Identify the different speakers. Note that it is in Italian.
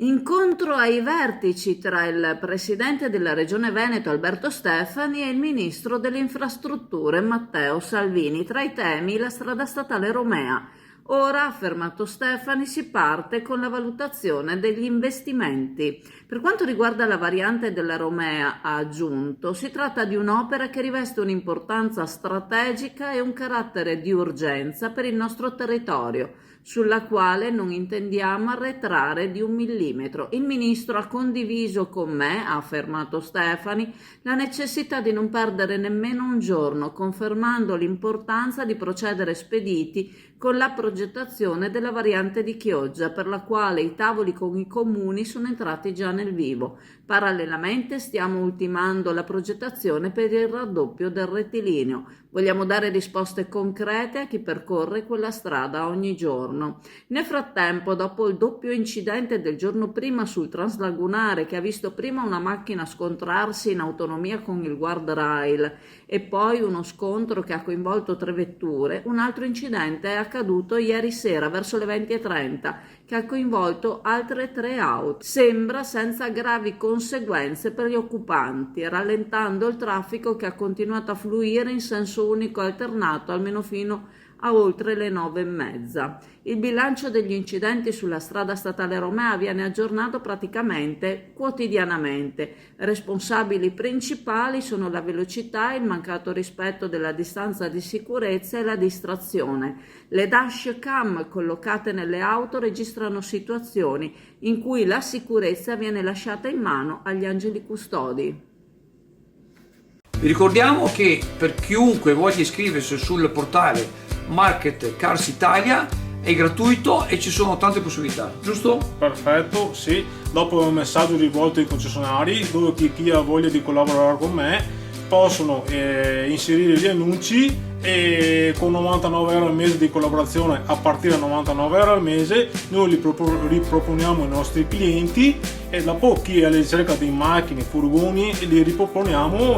Speaker 1: Incontro ai vertici tra il presidente della Regione Veneto Alberto Stefani e il ministro delle infrastrutture Matteo Salvini. Tra i temi la strada statale Romea. Ora, ha affermato Stefani, si parte con la valutazione degli investimenti. Per quanto riguarda la variante della Romea, ha aggiunto, si tratta di un'opera che riveste un'importanza strategica e un carattere di urgenza per il nostro territorio, sulla quale non intendiamo arretrare di 1 millimetro. Il ministro ha condiviso con me, ha affermato Stefani, la necessità di non perdere nemmeno un giorno, confermando l'importanza di procedere spediti con la progettazione della variante di Chioggia, per la quale i tavoli con i comuni sono entrati già nel vivo. Parallelamente stiamo ultimando la progettazione per il raddoppio del rettilineo. Vogliamo dare risposte concrete a chi percorre quella strada ogni giorno. Nel frattempo, dopo il doppio incidente del giorno prima sul Translagunare, che ha visto prima una macchina scontrarsi in autonomia con il guardrail e poi uno scontro che ha coinvolto 3 vetture, un altro incidente è accaduto ieri sera verso le 20:30 che ha coinvolto altre 3 auto. Sembra senza gravi conseguenze per gli occupanti, rallentando il traffico che ha continuato a fluire in senso unico alternato almeno fino a oltre le 9:30. Il bilancio degli incidenti sulla strada statale Romea viene aggiornato praticamente quotidianamente. Responsabili principali sono la velocità, il mancato rispetto della distanza di sicurezza e la distrazione. Le dash cam collocate nelle auto registrano situazioni in cui la sicurezza viene lasciata in mano agli angeli custodi.
Speaker 2: Vi ricordiamo che per chiunque voglia iscriversi sul portale Market Cars Italia è gratuito e ci sono tante possibilità, giusto?
Speaker 3: Perfetto, sì. Dopo un messaggio rivolto ai concessionari dove chi ha voglia di collaborare con me possono inserire gli annunci e con 99 euro al mese di collaborazione, a partire da 99 euro al mese, noi li riproponiamo ai nostri clienti e dopo chi è alla ricerca di macchine, furgoni li riproponiamo